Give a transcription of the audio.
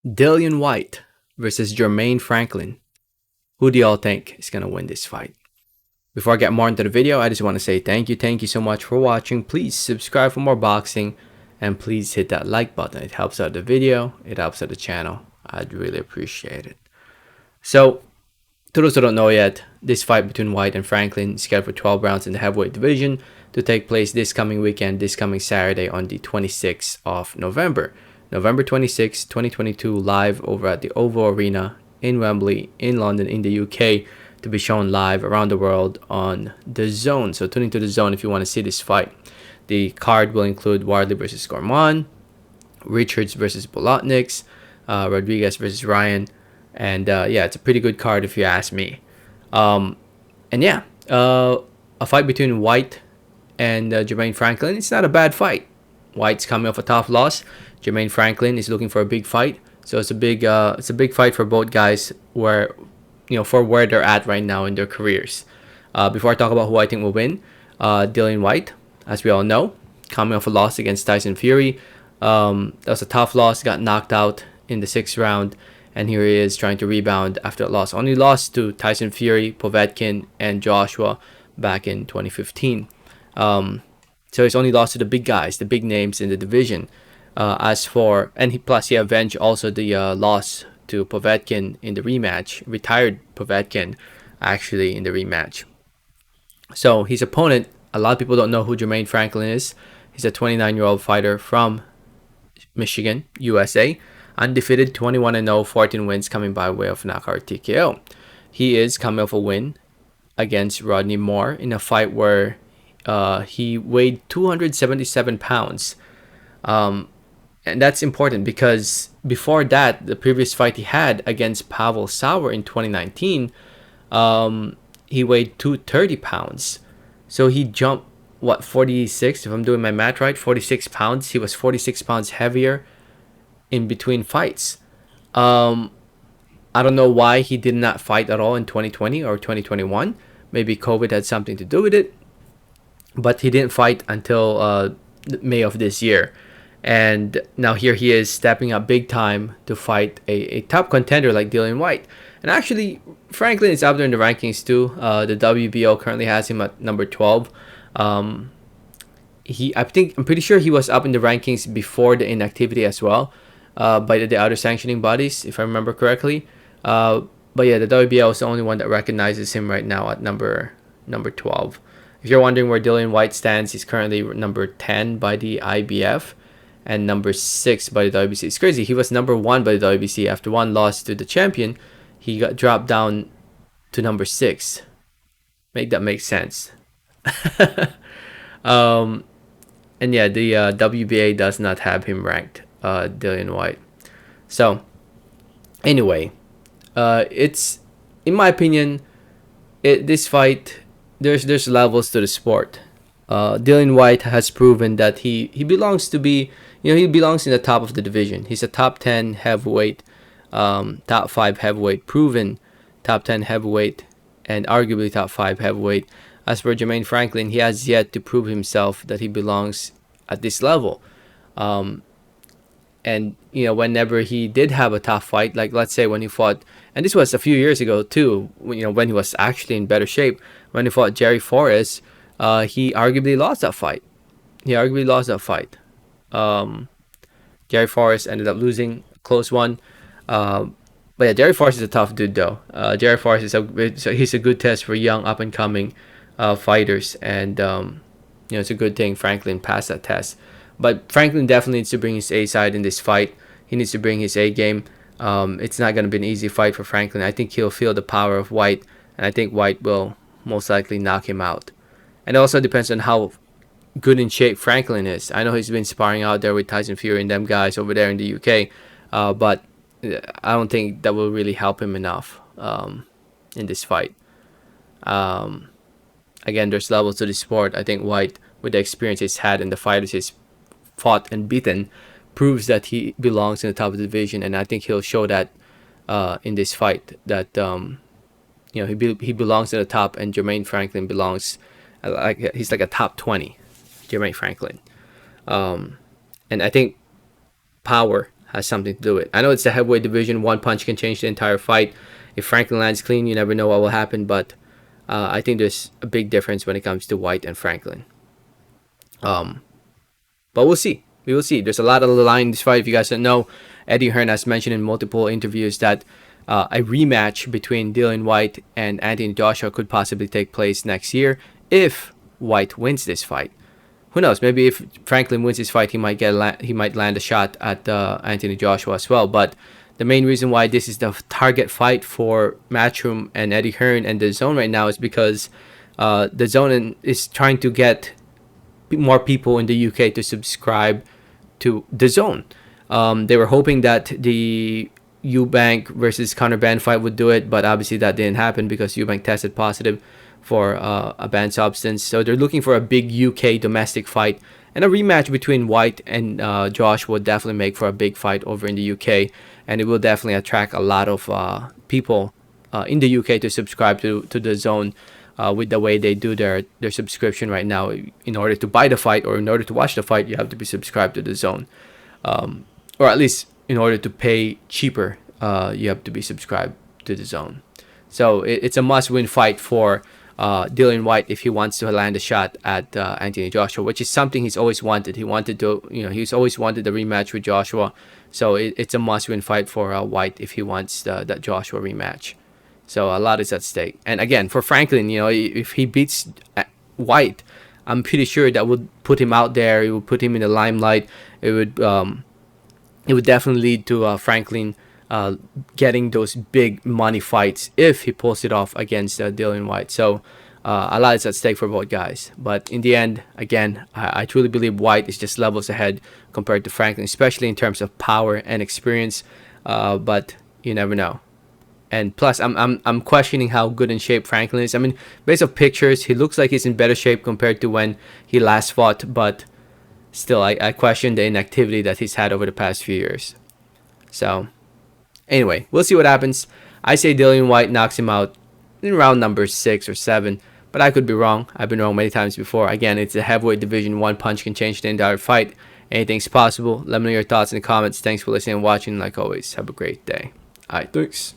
Dillian Whyte versus Jermaine Franklin. Who do y'all think is going to win this fight? Before I get more into the video, I just want to say thank you so much for watching. Please subscribe for more boxing, and please hit that like button. It helps out the video, it helps out the channel. I'd really appreciate it. So, to those who don't know yet, this fight between Whyte and Franklin is scheduled for 12 rounds in the heavyweight division to take place this coming weekend, this coming Saturday on the 26th of November. November 26, 2022, live over at the Oval Arena in Wembley, in London, in the UK, to be shown live around the world on The Zone. So tune into The Zone if you want to see this fight. The card will include Wardley versus Gorman, Richards versus Bolotniks, Rodriguez versus Ryan, and yeah, it's a pretty good card if you ask me. And yeah, a fight between Whyte and Jermaine Franklin. It's not a bad fight. Whyte's coming off a tough loss. Jermaine Franklin is looking for a big fight, so it's a big fight for both guys, where for where they're at right now in their careers. Before I talk about who I think will win, Dillian Whyte, as we all know, coming off a loss against Tyson Fury. That was a tough loss. Got knocked out in the 6th round, and here he is trying to rebound after a loss. Only lost to Tyson Fury, Povetkin, and Joshua back in 2015. So he's only lost to the big guys, the big names in the division. He avenged also the loss to Povetkin in the rematch, retired Povetkin actually in the rematch. So his opponent, a lot of people don't know who Jermaine Franklin is. He's a 29-year-old fighter from Michigan, USA, undefeated, 21-0, 14 wins coming by way of knockout TKO. He is coming off a win against Rodney Moore in a fight where he weighed 277 pounds. And that's important because before that, the previous fight he had against Pavel Sauer in 2019, he weighed 230 pounds. So he jumped, 46, if I'm doing my math right, 46 pounds. He was 46 pounds heavier in between fights. I don't know why he did not fight at all in 2020 or 2021. Maybe COVID had something to do with it. But he didn't fight until May of this year. And now here he is stepping up big time to fight a top contender like Dillian Whyte. And actually, Franklin is up there in the rankings too. The WBO currently has him at number 12. I'm pretty sure he was up in the rankings before the inactivity as well, by the other sanctioning bodies, if I remember correctly. But yeah, the WBO is the only one that recognizes him right now at number 12. If you're wondering where Dillian Whyte stands, he's currently number 10 by the IBF and number 6 by the WBC. It's crazy. He was number 1 by the WBC. After one loss to the champion, he got dropped down to number 6. Make that make sense. And yeah, the WBA does not have him ranked, Dillian Whyte. So anyway, it's, in my opinion, this fight, there's levels to the sport. Dillian Whyte has proven that he belongs to be, he belongs in the top of the division. He's a top 10 heavyweight, top 5 heavyweight, proven top 10 heavyweight, and arguably top 5 heavyweight. As for Jermaine Franklin, he has yet to prove himself that he belongs at this level. And whenever he did have a tough fight, like let's say when he fought, and this was a few years ago too, when he was actually in better shape, when he fought Jerry Forrest, he arguably lost that fight. Jerry Forrest ended up losing a close one. But yeah, Jerry Forrest is a tough dude though. Jerry Forrest he's a good test for young up and coming fighters, and it's a good thing Franklin passed that test. But Franklin definitely needs to bring his A side in this fight. He needs to bring his A game. It's not going to be an easy fight for Franklin. I think he'll feel the power of Whyte, and I think Whyte will most likely knock him out. And it also depends on how good in shape Franklin is. I know he's been sparring out there with Tyson Fury and them guys over there in the UK, but I don't think that will really help him enough in this fight. Again, there's levels to the sport. I think Whyte, with the experience he's had and the fighters he's fought and beaten, proves that he belongs in the top of the division, and I think he'll show that in this fight, that he belongs in the top, and Jermaine Franklin belongs he's like a top 20, Jermaine Franklin. And I think power has something to do with it. I know it's the heavyweight division. One punch can change the entire fight. If Franklin lands clean, you never know what will happen. But I think there's a big difference when it comes to Whyte and Franklin. But we'll see. We will see. There's a lot of the line in this fight. If you guys don't know, Eddie Hearn has mentioned in multiple interviews that a rematch between Dillian Whyte and Anthony Joshua could possibly take place next year if Whyte wins this fight. Who knows? Maybe if Franklin wins this fight, he might land a shot at Anthony Joshua as well. But the main reason why this is the target fight for Matchroom and Eddie Hearn and the Zone right now is because the Zone is trying to get more people in the UK to subscribe to the Zone. They were hoping that the Eubank versus Conor Benn fight would do it, but obviously that didn't happen because Eubank tested positive for a banned substance. So they're looking for a big UK domestic fight, and a rematch between Whyte and Josh would definitely make for a big fight over in the UK, and it will definitely attract a lot of people in the UK to subscribe to the Zone. With the way they do their subscription right now, in order to buy the fight or in order to watch the fight, you have to be subscribed to the Zone, or at least in order to pay cheaper, you have to be subscribed to the Zone. So it's a must-win fight for Dillian Whyte if he wants to land a shot at Anthony Joshua, which is something he's always wanted. He's always wanted the rematch with Joshua, so it's a must-win fight for Whyte if he wants that Joshua rematch. So a lot is at stake. And again, for Franklin, if he beats Whyte, I'm pretty sure that would put him out there. It would put him in the limelight. It would definitely lead to Franklin getting those big money fights if he pulls it off against Dillian Whyte. So a lot is at stake for both guys. But in the end, again, I truly believe Whyte is just levels ahead compared to Franklin, especially in terms of power and experience. But you never know. And plus, I'm questioning how good in shape Franklin is. I mean, based on pictures, he looks like he's in better shape compared to when he last fought. But still, I question the inactivity that he's had over the past few years. So, anyway, we'll see what happens. I say Dillian Whyte knocks him out in round number 6 or 7. But I could be wrong. I've been wrong many times before. Again, it's a heavyweight division. One punch can change the entire fight. Anything's possible. Let me know your thoughts in the comments. Thanks for listening and watching. Like always, have a great day. Alright, thanks.